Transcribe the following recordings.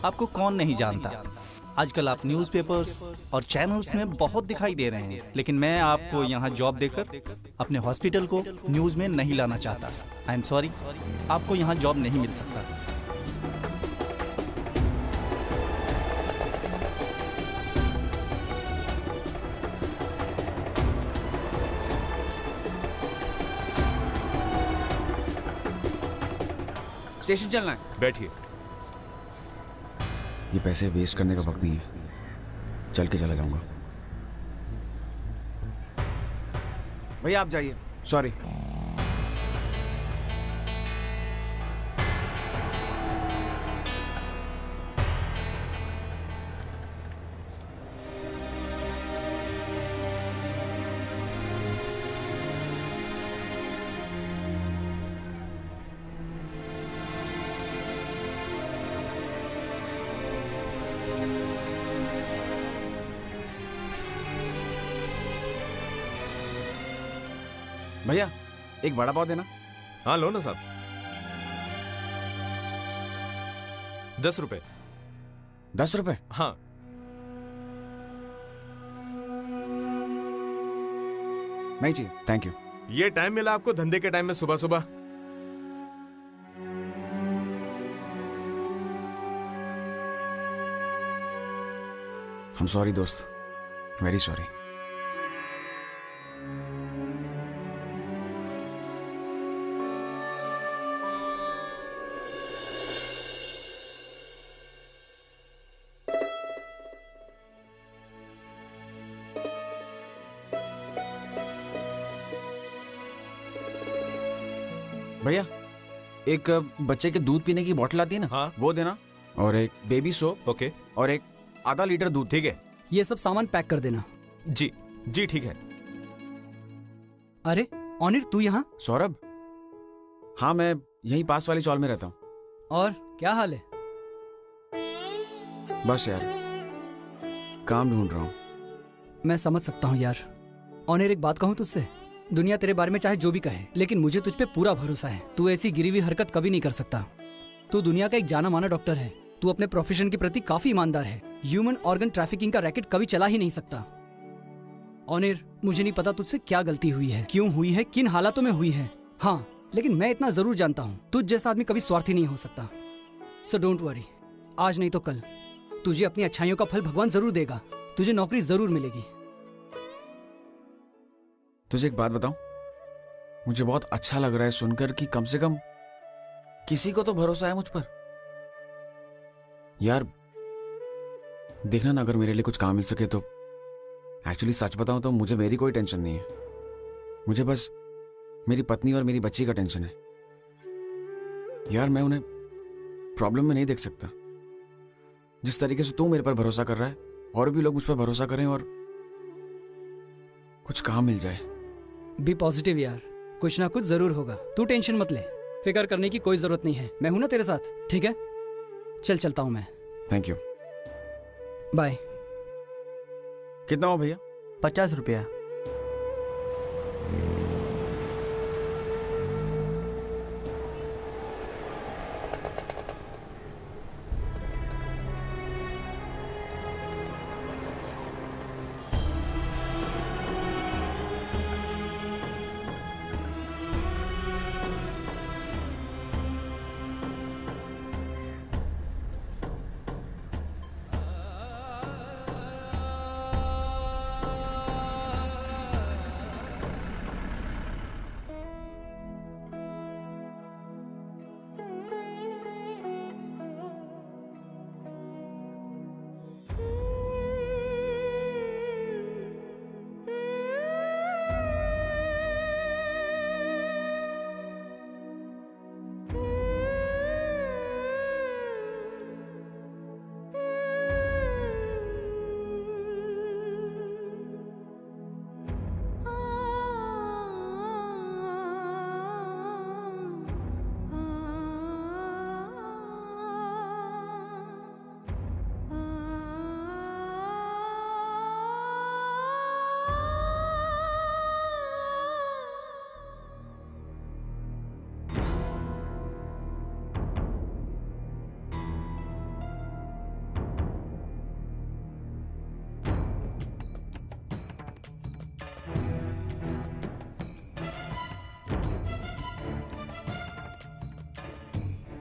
आपको कौन नहीं जानता। आजकल आप न्यूज़पेपर्स और चैनल्स में बहुत दिखाई दे रहे हैं, लेकिन मैं आपको यहाँ जॉब देकर अपने हॉस्पिटल को न्यूज़ में नहीं लाना चाहता। आई एम सॉरी, आपको यहाँ जॉब नहीं मिल सकता। स्टेशन चलना है। बैठिए। ये पैसे वेस्ट करने का वक्त नहीं है, चल के चला जाऊंगा। भैया आप जाइए, सॉरी। भैया एक वड़ा पाव देना। हाँ लो ना साहब। 10 रुपए। 10 रुपए? हाँ। नहीं चाहिए, थैंक यू। ये टाइम मिला आपको धंधे के टाइम में सुबह सुबह? हम सॉरी दोस्त, वेरी सॉरी। भैया एक बच्चे के दूध पीने की बोतल आती है ना, हाँ। वो देना, और एक बेबी सोप। ओके। और एक आधा लीटर दूध। ठीक है। ये सब सामान पैक कर देना। जी जी ठीक है। अरे ऑनिर, तू यहाँ? सौरभ, हाँ मैं यहीं पास वाली चौल में रहता हूँ। और क्या हाल है? बस यार काम ढूंढ रहा हूँ। मैं समझ सकता हूँ यार। ऑनिर एक बात कहूँ तुझसे, दुनिया तेरे बारे में चाहे जो भी कहे, लेकिन मुझे तुझ पे पूरा भरोसा है। तू ऐसी गिरी हुई हरकत कभी नहीं कर सकता। तू दुनिया का एक जाना माना डॉक्टर है। तू अपने प्रोफेशन के प्रति काफी ईमानदार है। ह्यूमन ऑर्गन ट्रैफिकिंग का रैकेट कभी चला ही नहीं सकता। ऑनिर, मुझे नहीं पता तुझसे क्या गलती हुई है, क्यों हुई है, किन हालातों में हुई है। हाँ, लेकिन मैं इतना जरूर जानता हूँ, तुझ जैसा आदमी कभी स्वार्थी नहीं हो सकता। सो डोंट वरी, आज नहीं तो कल तुझे अपनी अच्छाइयों का फल भगवान जरूर देगा। तुझे नौकरी जरूर मिलेगी। तुझे एक बात बताऊं, मुझे बहुत अच्छा लग रहा है सुनकर कि कम से कम किसी को तो भरोसा है मुझ पर। यार देखना ना, अगर मेरे लिए कुछ काम मिल सके तो। एक्चुअली सच बताऊं तो मुझे मेरी कोई टेंशन नहीं है, मुझे बस मेरी पत्नी और मेरी बच्ची का टेंशन है। यार मैं उन्हें प्रॉब्लम में नहीं देख सकता। जिस तरीके से तू मेरे पर भरोसा कर रहा है, और भी लोग मुझ पर भरोसा करें और कुछ काम मिल जाए। बी पॉजिटिव यार, कुछ ना कुछ जरूर होगा। तू टेंशन मत ले, फिक्र करने की कोई जरूरत नहीं है। मैं हूं ना तेरे साथ, ठीक है? चलता हूं मैं। Thank you. बाय। कितना हो भैया? 50 रुपया।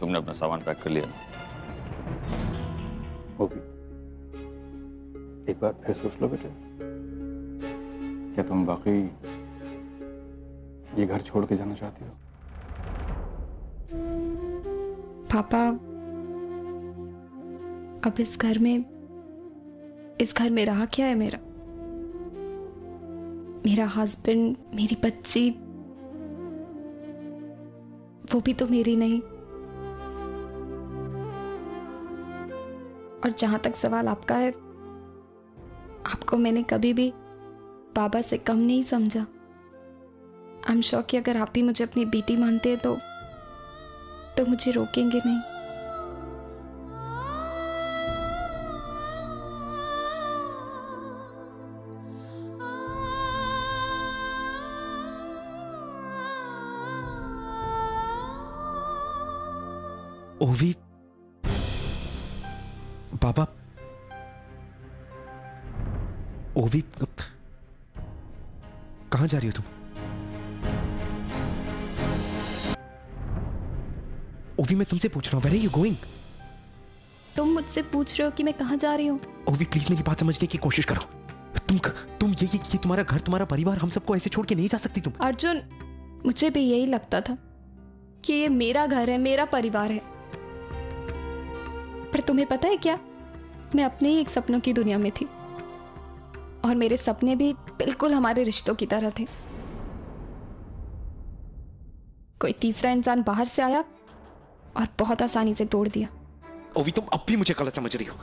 तुमने अपना सामान पैक कर लिया ना? वो भी एक बार फिर सोच लो बेटे, क्या तुम वाकई ये घर छोड़ के जाना चाहती हो? पापा, अब इस घर में रहा क्या है मेरा? मेरा हस्बैंड, मेरी बच्ची, वो भी तो मेरी नहीं। और जहां तक सवाल आपका है, आपको मैंने कभी भी बाबा से कम नहीं समझा। आई एम श्योर कि अगर आप भी मुझे अपनी बेटी मानते हैं तो मुझे रोकेंगे नहीं। ओवी, बाबा, ओवी, कहाँ जा रही हो तुम? ओवी, मैं तुमसे पूछ रहा हूँ, वेयर आर यू गोइंग? तुम मुझसे पूछ रहे हो कि मैं कहाँ जा रही हूँ? ओवी, प्लीज मेरी बात समझने की कोशिश करो। तुम ये तुम्हारा घर, तुम्हारा परिवार, हम सबको ऐसे छोड़ के नहीं जा सकती तुम। अर्जुन, मुझे भी यही लगता था कि ये मेरा घर है, मेरा परिवार है। पर तुम्हें पता है क्या, मैं अपने ही एक सपनों की दुनिया में थी, और मेरे सपने भी बिल्कुल हमारे रिश्तों की तरह थे। कोई तीसरा इंसान बाहर से आया और बहुत आसानी से तोड़ दिया। ओवी, तुम अब भी मुझे गलत समझ रही हो।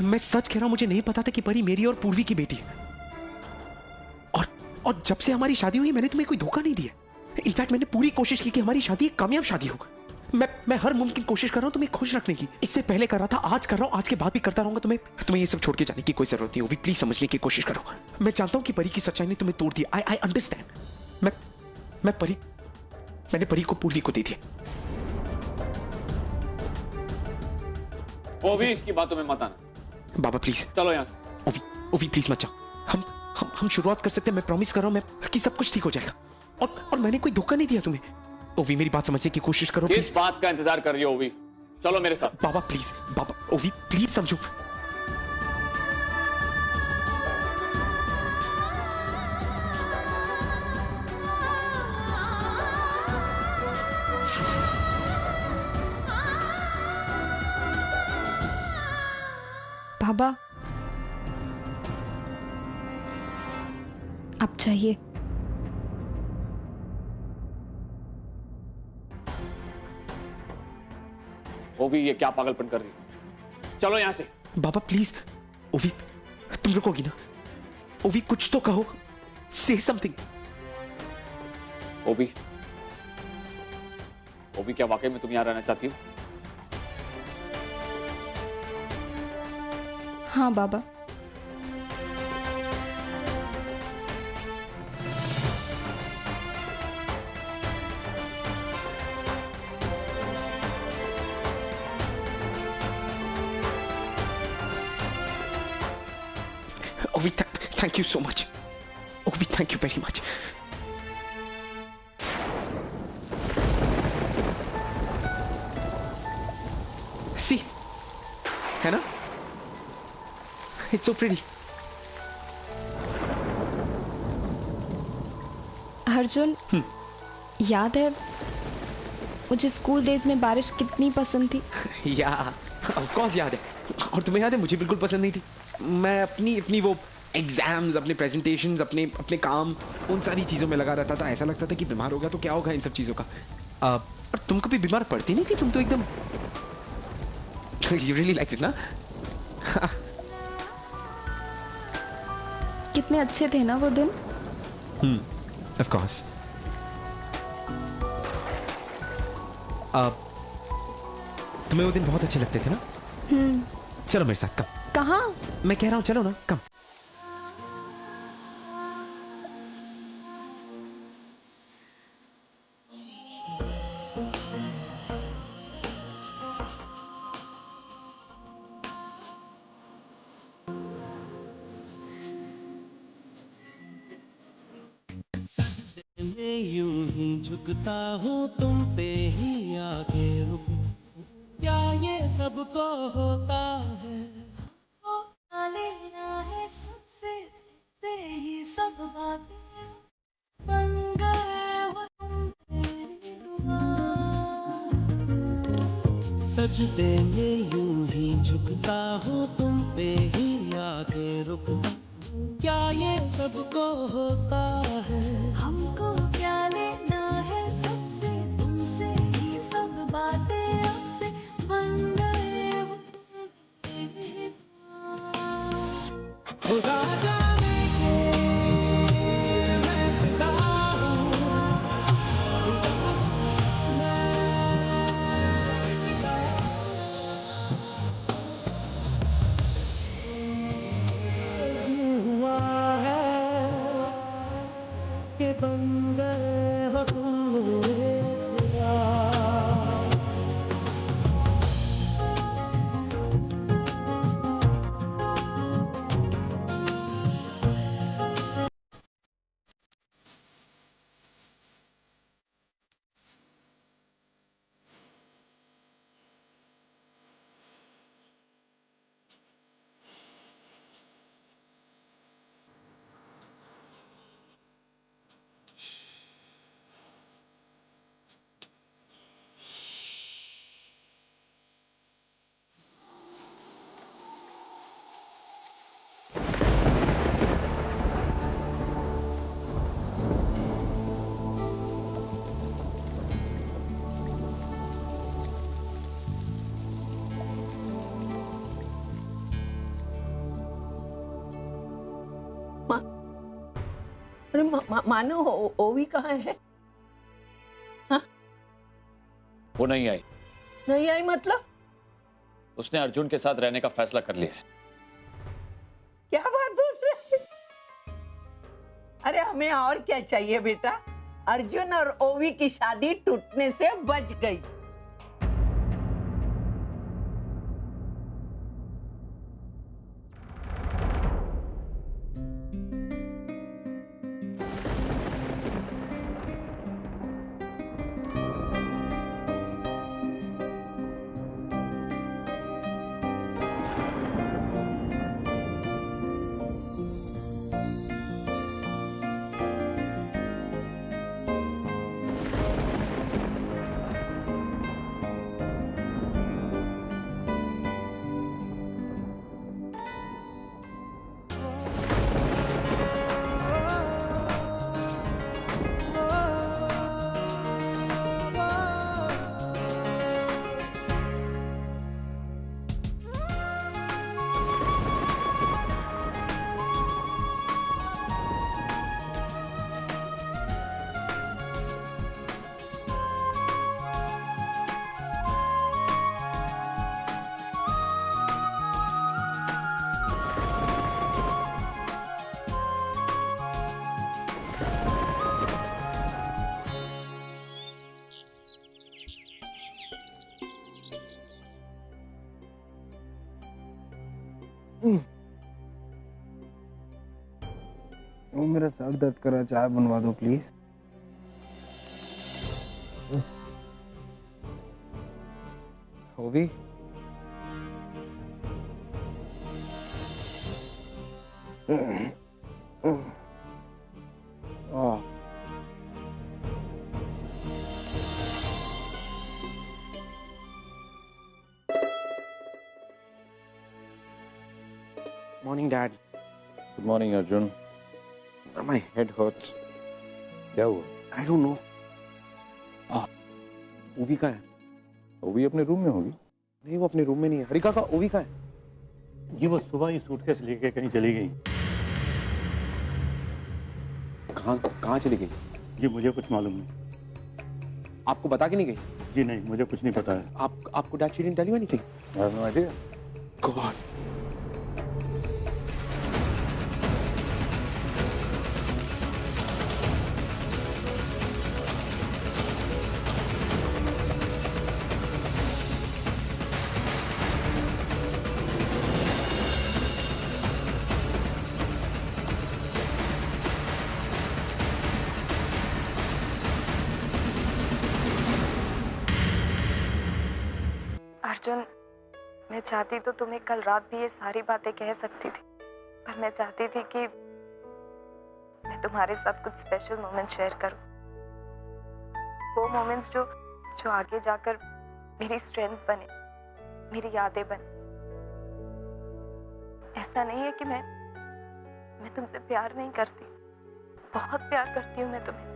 मैं सच कह रहा हूं, मुझे नहीं पता था कि परी मेरी और पूर्वी की बेटी है। और जब से हमारी शादी हुई, मैंने तुम्हें कोई धोखा नहीं दिया। इनफैक्ट मैंने पूरी कोशिश की कि हमारी शादी एक कामयाब शादी हो। मैं हर मुमकिन कोशिश कर रहा हूं तुम्हें खुश रखने की। इससे पहले कर रहा था, आज कर रहा हूं, आज के बाद भी करता रहूंगा। तुम्हें ये सब छोड़ के जाने की कोई जरूरत नहीं। ओवी, प्लीज समझने की कोशिश करो। मैं जानता हूं कि परी की सच्चाई ने तुम्हें तोड़ दिया। I understand. मैंने परी को पूर्वी को दे दिया। ओवी, इसकी बातों में मत आना। बाबा प्लीज, चलो यहाँ से। ओवी प्लीज मत जाओ। हम शुरुआत कर सकते हैं। मैं प्रॉमिस कर रहा हूं मैं कि सब कुछ ठीक हो जाएगा। और मैंने कोई धोखा नहीं दिया तुम्हें। ओवी, मेरी बात समझने की कोशिश करो। किस बात का इंतजार कर रही हो ओवी? चलो मेरे साथ। बाबा प्लीज, बाबा, ओवी प्लीज समझो। बाबा, अब चाहिए। ओवी, ये क्या पागलपन कर रही है? चलो यहां से। बाबा प्लीज, ओवी तुम रुकोगी ना? ओवी कुछ तो कहो, से समथिंग। ओवी, क्या वाकई में तुम यहां रहना चाहती हो? हाँ बाबा। Ovi, thank you so much. Ovi, thank you very much. See, है ना? It's so pretty. अर्जुन, याद है मुझे स्कूल डेज में बारिश कितनी पसंद थी? या, ऑफ कोर्स याद है। और तुम्हें याद है मुझे बिल्कुल पसंद नहीं थी। मैं अपनी वो एग्जाम्स, अपने प्रेजेंटेशंस, अपने काम, उन सारी चीज़ों में लगा रहता था। ऐसा लगता था कि बीमार हो गया तो क्या होगा इन सब चीज़ों का। और तुम कभी बीमार पड़ती नहीं थी। तुम तो एकदम you really liked it, ना? कितने अच्छे थे ना वो दिन। Of course. तुम्हें वो दिन बहुत अच्छे लगते थे ना? चलो मेरे साथ, कम। कहाँ? मैं कह रहा हूँ चलो ना, कम। मैं यूं ही झुकता हूँ तुम पे ही आके रुक ये सबको होता है, वो क्या लेना है सबसे से ये सब बातें बन गए हो तुम मेरी दुआ। सजदे में यूं ही झुकता हूँ तुम पे ही आके रुकता, क्या ये सबको होता है, हमको क्या लेना है सबसे तुमसे ही सब बातें अब से बन गए हो तुम मेरी दुआ। खुदा जाने के मैं फिदा हूँ, हुआ है कि बन गए हो तुम मेरे खुदा। अरे मानो ओवी कहाँ है? हाँ? वो नहीं आई। नहीं आई मतलब? उसने अर्जुन के साथ रहने का फैसला कर लिया है। क्या बात बोल रहे हैं? अरे हमें और क्या चाहिए बेटा, अर्जुन और ओवी की शादी टूटने से बच गई। वो मेरा सर दर्द कर रहा, चाय बनवा दो please. Ovi, morning dad. Good morning Arjun. My head hurts. क्या हुआ? I don't know. ओवी का है? ओवी अपने रूम में होगी। नहीं, वो अपने रूम में नहीं है। हरिका का ओवी का है? ये वो सुबह ही सूटकेस लेके कहीं चली गई। कहाँ चली गई? ये मुझे कुछ मालूम नहीं। आपको बता के नहीं गई? जी नहीं, मुझे कुछ नहीं पता है। आपको dad she didn't tell you anything? I have no idea. God. Arjun, मैं चाहती तो तुम्हें कल रात भी ये सारी बातें कह सकती थी, पर मैं चाहती थी कि मैं तुम्हारे साथ कुछ स्पेशल मोमेंट शेयर करूं। वो मोमेंट्स जो आगे जाकर मेरी स्ट्रेंथ बने, मेरी यादें बने। ऐसा नहीं है कि मैं तुमसे प्यार नहीं करती, बहुत प्यार करती हूँ मैं तुम्हें।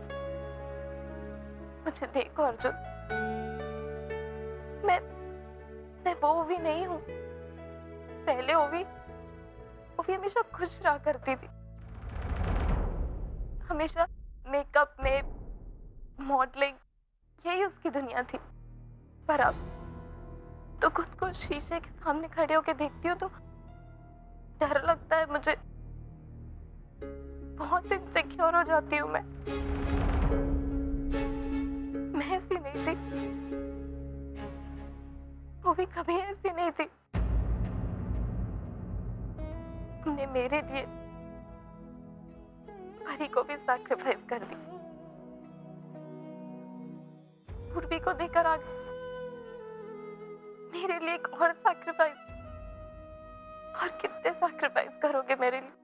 मुझे देखो अर्जुन, मैं वो भी नहीं हूँ। पहले वो भी हमेशा खुश रहा करती थी, हमेशा मेकअप में, मॉडलिंग, यही उसकी दुनिया थी। पर अब तो खुद को शीशे के सामने खड़े होके देखती हूँ तो डर लगता है मुझे, बहुत इनसिक्योर हो जाती हूँ मैं ऐसी नहीं थी, वो भी कभी ऐसी नहीं थी। तुमने मेरे लिए परी को भी सैक्रिफाइस कर दी, पूर्वी को देकर आ गई। मेरे लिए एक और सैक्रिफाइस, और कितने सैक्रिफाइस करोगे मेरे लिए?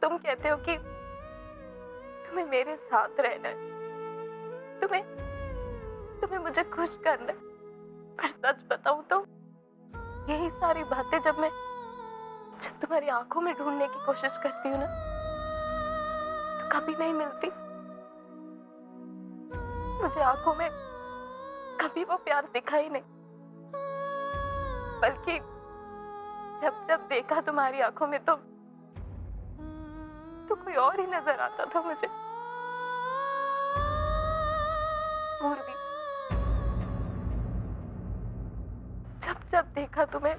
तुम कहते हो कि तुम्हें मेरे साथ रहना है, तुम्हें मुझे खुश करना है, पर सच बताऊं तो यही सारी बातें जब तुम्हारी आंखों में ढूंढने की कोशिश करती हूँ ना, तो कभी नहीं मिलती। मुझे आंखों में कभी वो प्यार दिखा ही नहीं, बल्कि जब देखा तुम्हारी आंखों में तो कोई और ही नजर आता था मुझे। पूर्वी, जब देखा तुम्हें,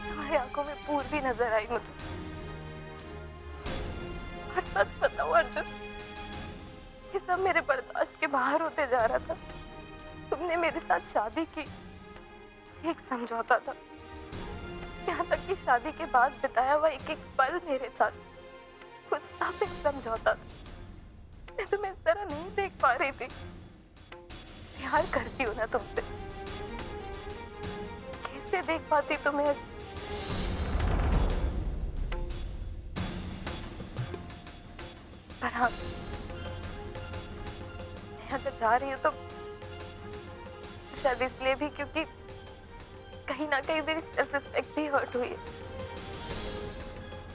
तुम्हारी आंखों में पूर्वी नजर आई मुझे। और सच बताओ अर्जुन, ये सब मेरे बर्दाश्त के बाहर होते जा रहा था। तुमने मेरे साथ शादी की, एक समझौता था, यहाँ तक कि शादी के बाद बिताया हुआ एक एक पल मेरे साथ, कुछ सब एक समझौता था। मैं तुम्हें इस तरह नहीं देख पा रही थी। प्यार करती हूँ ना तुमसे, कैसे देख पाती तुम्हें? पर हाँ, यहाँ से जा रही हूँ तो शायद इसलिए भी क्योंकि कहीं ना कहीं मेरी सेल्फ रिस्पेक्ट भी हर्ट हुई है।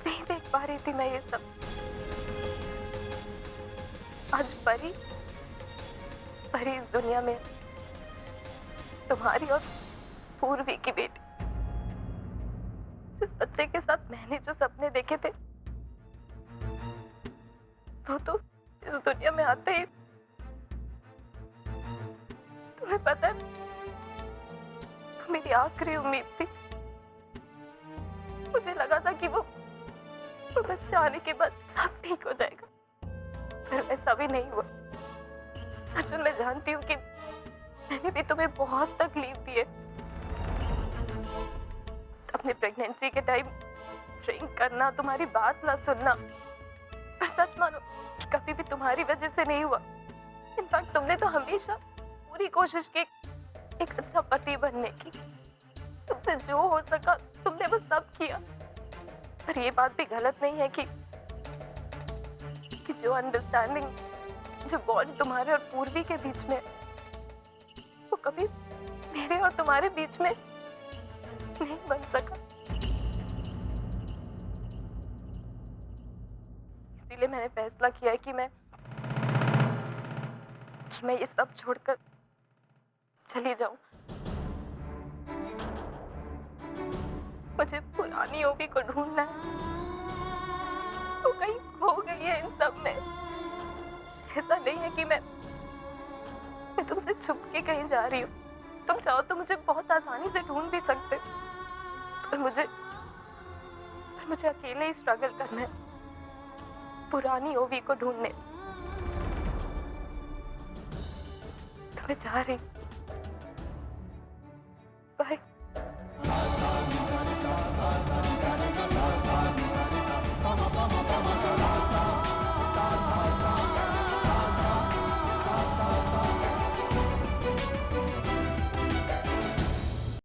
नहीं देख पा रही थी मैं ये सब। आज परी इस दुनिया में तुम्हारी और पूर्वी की बेटी, जिस बच्चे के साथ मैंने जो सपने देखे थे वो तो इस दुनिया में आते ही, तुम्हें पता है, मेरी आखिरी उम्मीद थी। मुझे लगा था कि वो बच्चा आने के बाद सब ठीक हो जाएगा, पर वैसा भी नहीं हुआ। अर्जुन, मैं जानती हूँ कि मैंने भी तुम्हें बहुत तकलीफ दी है। अपने प्रेगनेंसी के टाइम ड्रिंक करना, तुम्हारी बात ना सुनना, पर सच मानो कि कभी भी तुम्हारी वजह से नहीं हुआ। इनफैक्ट तुमने तो हमेशा पूरी कोशिश की एक अच्छा पति बनने की। तुमसे जो हो सका तुमने वो सब किया। पर ये बात भी गलत नहीं है कि जो अंडरस्टैंडिंग, जो बॉन्ड तुम्हारे और पूर्वी के बीच में, वो कभी मेरे और तुम्हारे बीच में नहीं बन सका। इसीलिए मैंने फैसला किया है कि मैं ये सब छोड़कर चली जाऊं। मुझे पुरानी ओवी को ढूंढना है, वो कहीं खो गई है इन सब में। ऐसा नहीं है कि मैं तुमसे छुप के कहीं जा रही हूँ। तुम चाहो तो मुझे बहुत आसानी से ढूंढ भी सकते, पर मुझे अकेले ही स्ट्रगल करना है पुरानी ओवी को ढूंढने। तो मैं जा रही हूँ।